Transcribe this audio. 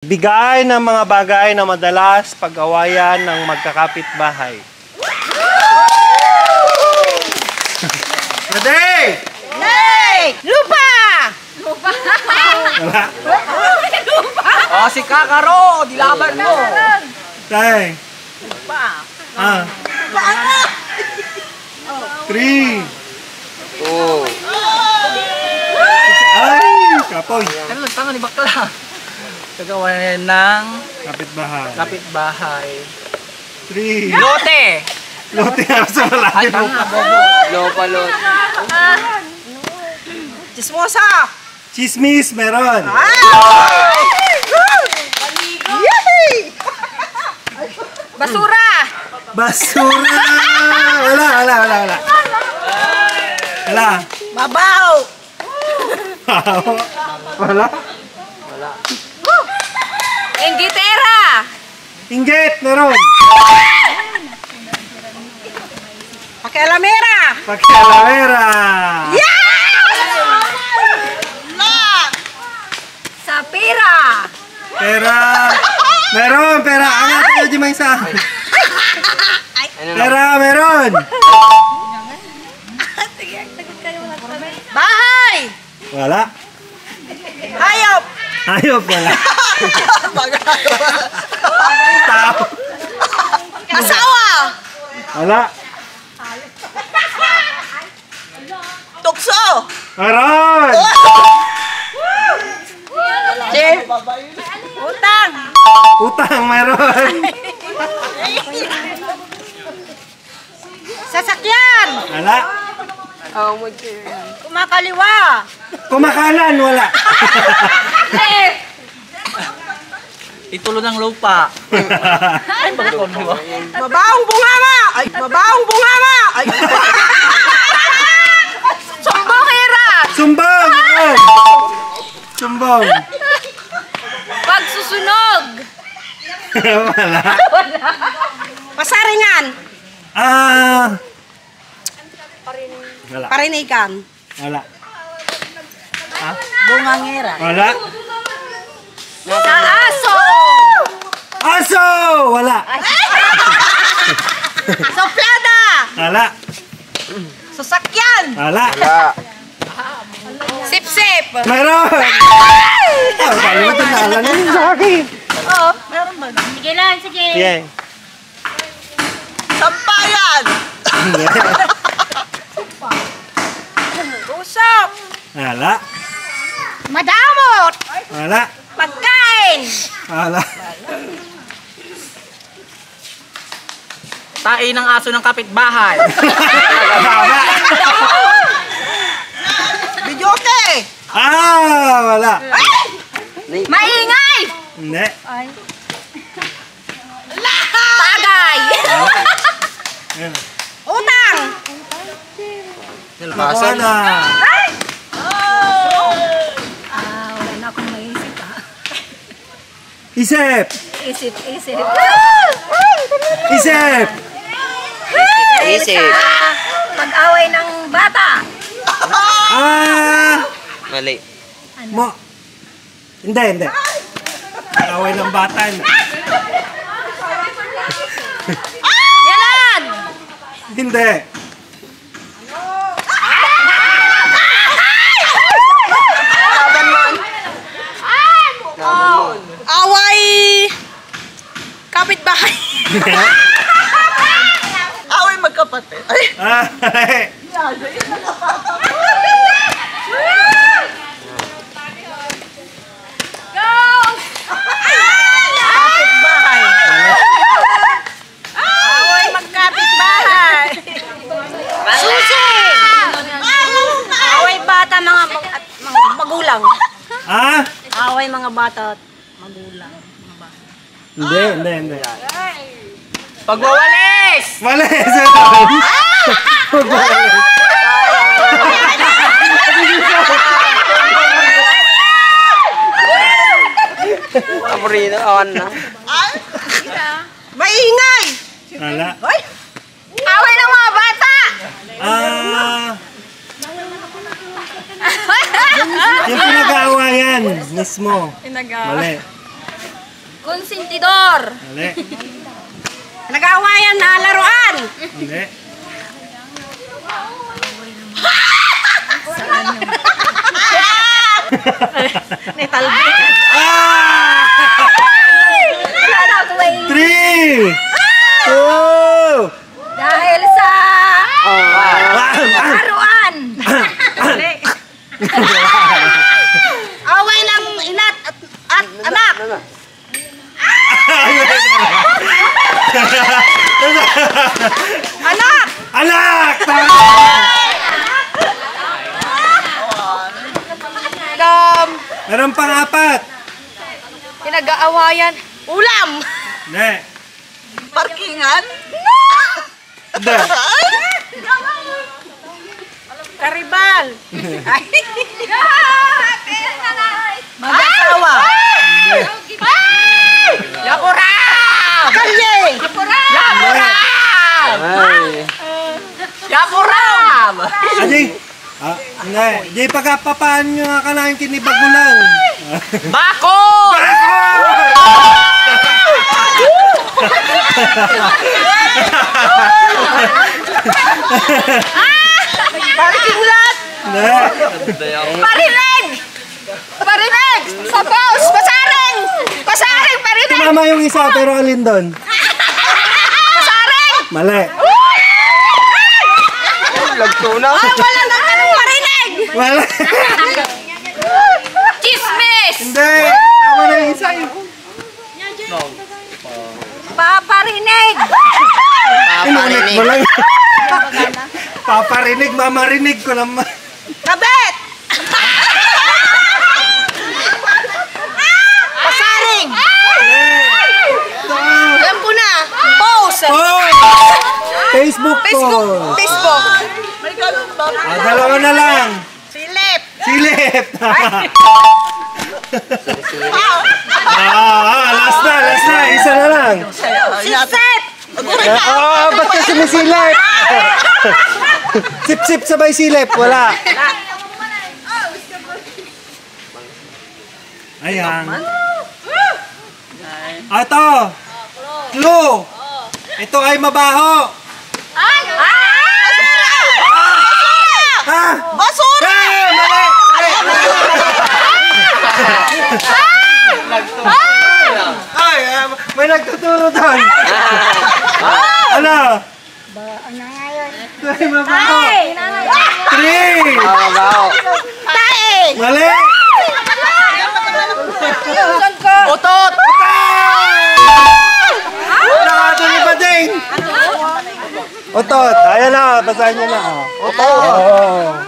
Bigay ng mga bagay na madalas pag-awayan ng magkakapit-bahay. Ready? Hey! Lupa! Lupa! Wala. Lupa! Oh, si Kakaro! Dilaban mo! Tay. Lupa! 3. Oh. Ay! Kapoy. Ano lang tangan ni bakla? Kagawain ng Kapit-bahay. kapitbahay. 3. Lote! Lote na sa Ay, malayo. tanga, bobo. Lopa, lot. Chismosa! Chismis, meron. Yay! Basura! Basura! Wala. Wala. Mabaw! Wala. Inggitera! Inggit, meron. Pakialamera! Pakialamera. Sapira! Pera. Meron, pera. Angat tayo di may isa. Pera, meron. Bahay! Wala. Hayop! Ayop, wala. Tao. Asawa! Wala. Tukso! Meron. Chip! Utang! Utang, meron. Sasakyan! Wala. Kumakaliwa! Kumakanan, wala. Itulo ng lupa. Ay, bakit ko nyo? Mabawang bunganga! Ay, mabawang bunganga! Ay, Sumbongera! Sumbong, meron. Sumbong. Pagsusunog! Wala. Pasaringan! Wala. Parinikan! Wala. Bungangera! Wala. Sa aso! Aso! Wala. Soplada! Wala. Sasakyan! Wala. Sip-sip! Meron. Kalimutan na alam niyo sa akin. Oo, meron ba? Sige lang, sige. Sige. Sampayan! Usap! Wala. Madamot! Wala. Pagkain! Wala. Tai ng aso ng kapitbahay. Wala. Bijote! Wala. Maingay! Hindi. Tagay! Ayun. Utang! Nakuha na. Wala na akong maisip ha. Isip. Isip. Isip. Isip. Pag-away ng bata. Mali. Mo. Hindi. Away ng bata. Yalan! Hindi. Away! Kapitbahay. Away magkapatid. Ay! Kapitbahay. Away magkapitbahay. Susi! Away bata mga magulang. Away mga bata at magulang. Hindi. Pagwawalis! Mali. Aburino, awan na. Maingay! Wala. Away ng mga bata! Yung pinag-aawayan mismo. Pinag- Mali. Konsentidor. Mali. Nag-aawayan na laruan. Mali. Netalbi. Ah! 3, 2, Dahil sa laruan. Away ng inat at anak. Anak! Anak! Meron pang 4. Pinag-aawayan. Ulam! Hindi. Parkingan? Hindi. Karibal! Mag-asawa! Yakuram! Kalye! Yakuram! Yakuram! Adi. Hindi. Di pagkapapaan nyo nga ka na yung kinibagulang. Bako! Parking lot! Hindi. Parinig! Parinig! Sapos! Pasaring! Pasaring! Parinig! Tumama yung isa pero alin doon? Pasaring! Mali. Ay, wala na tanong parinig! Mali. Chismis! Hindi. Tama na yung isa yun. Paparinig! Inulit mo lang. Paparinig, mamarinig ko naman. Kabit! Pasaring! Alam ko na! Post! Oh! Facebook Facebook! post. Facebook! Dalawa na lang. Silip! Silip. Last na. Isa na lang. Sip! Ba't ka sumisilip? Sip-sip sabay silip. Wala. Ayan. Ito. Clue. Ito ay mabaho. Ha? Basura! Ay, may nagtuturo doon. Ano? Ito ay mabaho. 3. Taing! Mali. Utot! Nakatuloy pa din. Otot. Ayan na. Basahin niyo na. Otot.